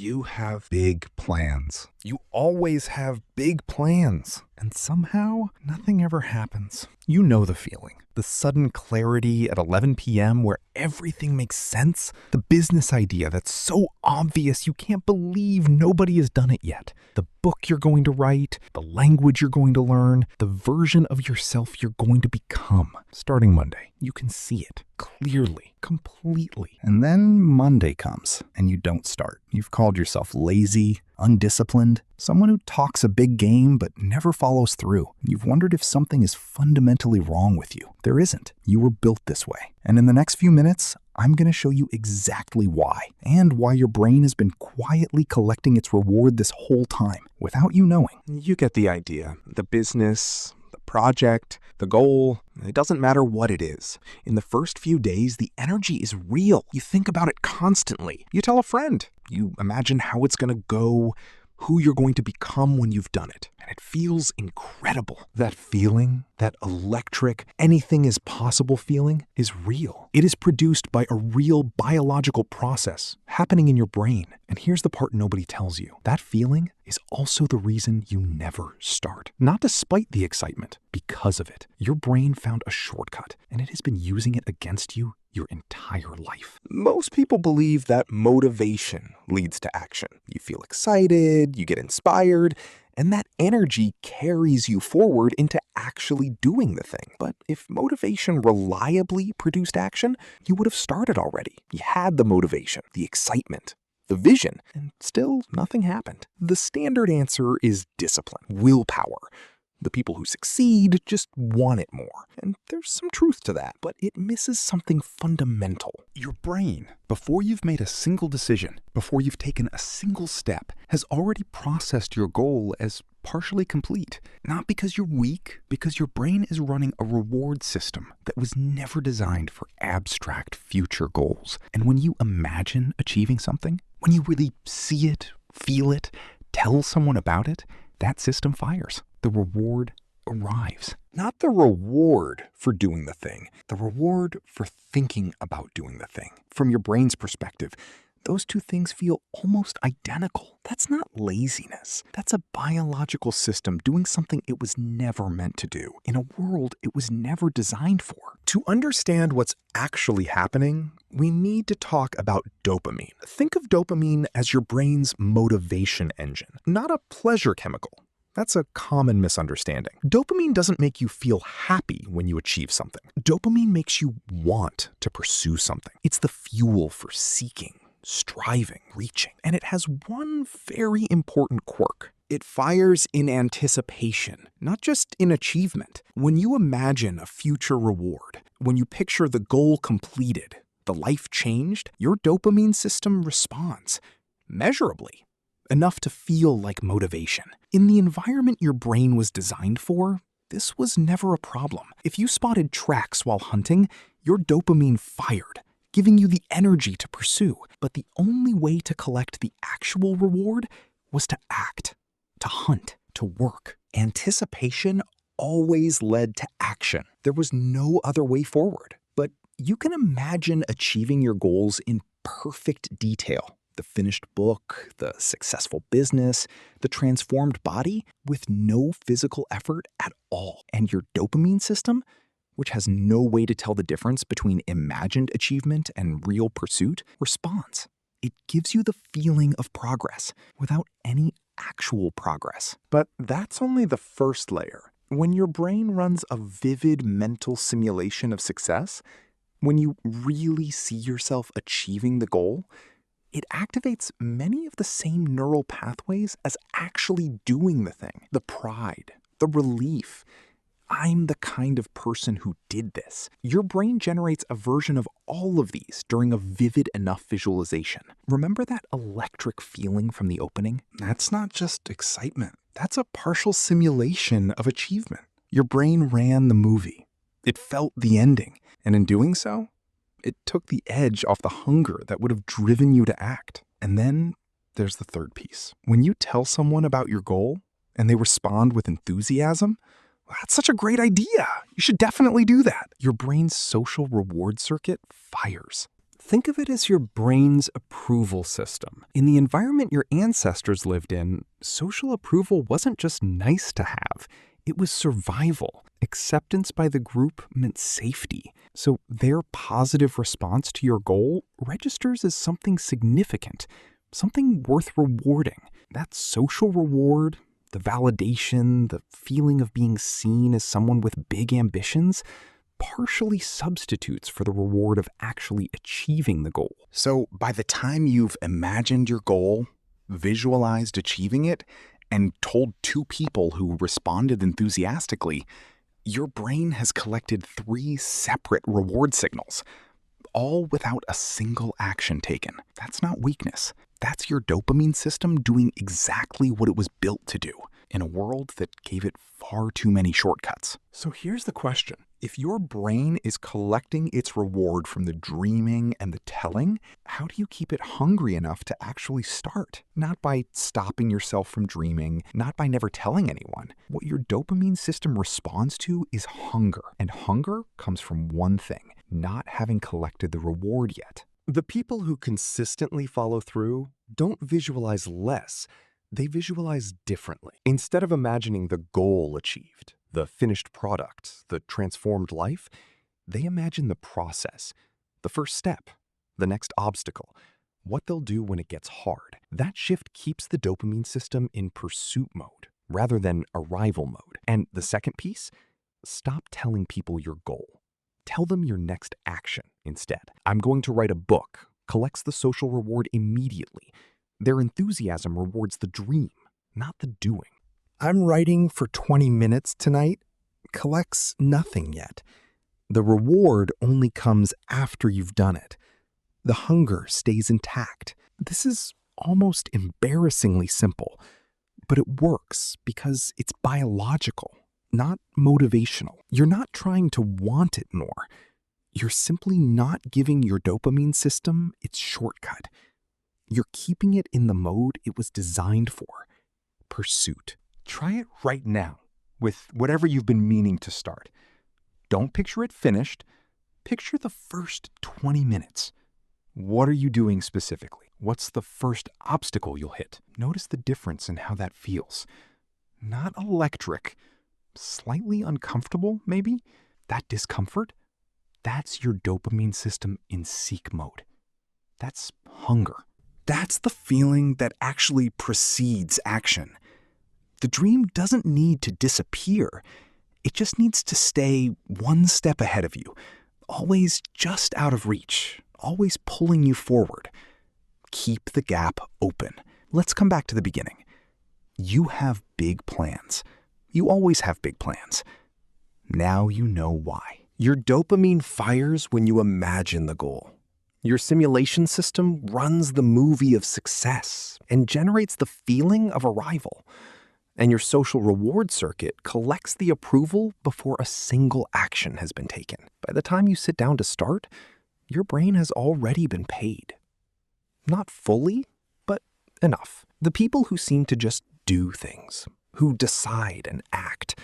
You have big plans. You always have big plans. And somehow, nothing ever happens. You know the feeling. The sudden clarity at 11 p.m. where everything makes sense. The business idea that's so obvious you can't believe nobody has done it yet. The book you're going to write, the language you're going to learn, the version of yourself you're going to become. Starting Monday, you can see it clearly, completely. And then Monday comes and you don't start. You've called yourself lazy, undisciplined, someone who talks a big game but never follows through. You've wondered if something is fundamentally wrong with you. There isn't. You were built this way. And in the next few minutes, I'm going to show you exactly why, and why your brain has been quietly collecting its reward this whole time, without you knowing. You get the idea. The business, the project, the goal, it doesn't matter what it is. In the first few days, the energy is real. You think about it constantly. You tell a friend. You imagine how it's going to go, who you're going to become when you've done it. And it feels incredible. That feeling, that electric, anything is possible feeling, is real. It is produced by a real biological process happening in your brain. And here's the part nobody tells you. That feeling is also the reason you never start. Not despite the excitement, because of it. Your brain found a shortcut, and it has been using it against you your entire life. Most people believe that motivation leads to action. You feel excited, you get inspired, and that energy carries you forward into actually doing the thing. But if motivation reliably produced action, you would have started already. You had the motivation, the excitement, the vision, and still nothing happened. The standard answer is discipline, willpower. The people who succeed just want it more. And there's some truth to that, but it misses something fundamental. Your brain, before you've made a single decision, before you've taken a single step, has already processed your goal as partially complete. Not because you're weak, because your brain is running a reward system that was never designed for abstract future goals. And when you imagine achieving something, when you really see it, feel it, tell someone about it, that system fires. The reward arrives. Not the reward for doing the thing, the reward for thinking about doing the thing. From your brain's perspective, those two things feel almost identical. That's not laziness. That's a biological system doing something it was never meant to do, in a world it was never designed for. To understand what's actually happening, we need to talk about dopamine. Think of dopamine as your brain's motivation engine, not a pleasure chemical. That's a common misunderstanding. Dopamine doesn't make you feel happy when you achieve something. Dopamine makes you want to pursue something. It's the fuel for seeking, striving, reaching. And it has one very important quirk. It fires in anticipation, not just in achievement. When you imagine a future reward, when you picture the goal completed, the life changed, your dopamine system responds measurably. Enough to feel like motivation. In the environment your brain was designed for, this was never a problem. If you spotted tracks while hunting, your dopamine fired, giving you the energy to pursue. But the only way to collect the actual reward was to act, to hunt, to work. Anticipation always led to action. There was no other way forward. But you can imagine achieving your goals in perfect detail. The finished book, the successful business, the transformed body with no physical effort at all. And your dopamine system, which has no way to tell the difference between imagined achievement and real pursuit, responds. It gives you the feeling of progress without any actual progress. But that's only the first layer. When your brain runs a vivid mental simulation of success, when you really see yourself achieving the goal, it activates many of the same neural pathways as actually doing the thing. The pride, the relief. I'm the kind of person who did this. Your brain generates a version of all of these during a vivid enough visualization. Remember that electric feeling from the opening? That's not just excitement. That's a partial simulation of achievement. Your brain ran the movie. It felt the ending. And in doing so, it took the edge off the hunger that would have driven you to act. And then there's the third piece. When you tell someone about your goal and they respond with enthusiasm, that's such a great idea. You should definitely do that. Your brain's social reward circuit fires. Think of it as your brain's approval system. In the environment your ancestors lived in, social approval wasn't just nice to have. It was survival. Acceptance by the group meant safety. So their positive response to your goal registers as something significant, something worth rewarding. That social reward, the validation, the feeling of being seen as someone with big ambitions, partially substitutes for the reward of actually achieving the goal. So by the time you've imagined your goal, visualized achieving it, and told 2 people who responded enthusiastically, your brain has collected 3 separate reward signals, all without a single action taken. That's not weakness. That's your dopamine system doing exactly what it was built to do in a world that gave it far too many shortcuts. So here's the question. If your brain is collecting its reward from the dreaming and the telling, how do you keep it hungry enough to actually start? Not by stopping yourself from dreaming, not by never telling anyone. What your dopamine system responds to is hunger. And hunger comes from one thing: not having collected the reward yet. The people who consistently follow through don't visualize less, they visualize differently. Instead of imagining the goal achieved, the finished product, the transformed life, they imagine the process, the first step, the next obstacle, what they'll do when it gets hard. That shift keeps the dopamine system in pursuit mode rather than arrival mode. And the second piece, stop telling people your goal. Tell them your next action instead. I'm going to write a book, collects the social reward immediately. Their enthusiasm rewards the dream, not the doing. I'm writing for 20 minutes tonight collects nothing yet. The reward only comes after you've done it. The hunger stays intact. This is almost embarrassingly simple, but it works because it's biological, not motivational. You're not trying to want it more. You're simply not giving your dopamine system its shortcut. You're keeping it in the mode it was designed for: pursuit. Try it right now with whatever you've been meaning to start. Don't picture it finished. Picture the first 20 minutes. What are you doing specifically? What's the first obstacle you'll hit? Notice the difference in how that feels. Not electric, slightly uncomfortable, maybe? That discomfort? That's your dopamine system in seek mode. That's hunger. That's the feeling that actually precedes action. The dream doesn't need to disappear. It just needs to stay one step ahead of you, always just out of reach, always pulling you forward. Keep the gap open. Let's come back to the beginning. You have big plans. You always have big plans. Now you know why. Your dopamine fires when you imagine the goal. Your simulation system runs the movie of success and generates the feeling of arrival. And your social reward circuit collects the approval before a single action has been taken. By the time you sit down to start, your brain has already been paid. Not fully, but enough. The people who seem to just do things, who decide and act,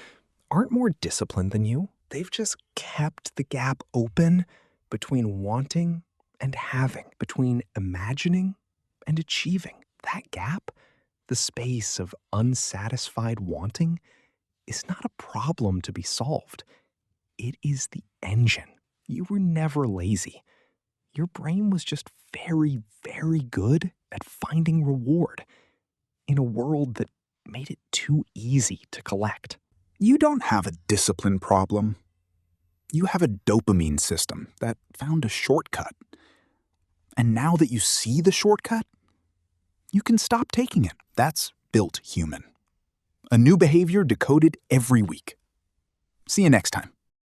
aren't more disciplined than you. They've just kept the gap open between wanting and having, between imagining and achieving. That gap, the space of unsatisfied wanting, is not a problem to be solved. It is the engine. You were never lazy. Your brain was just very, very good at finding reward in a world that made it too easy to collect. You don't have a discipline problem. You have a dopamine system that found a shortcut. And now that you see the shortcut, you can stop taking it. That's Built Human. A new behavior decoded every week. See you next time.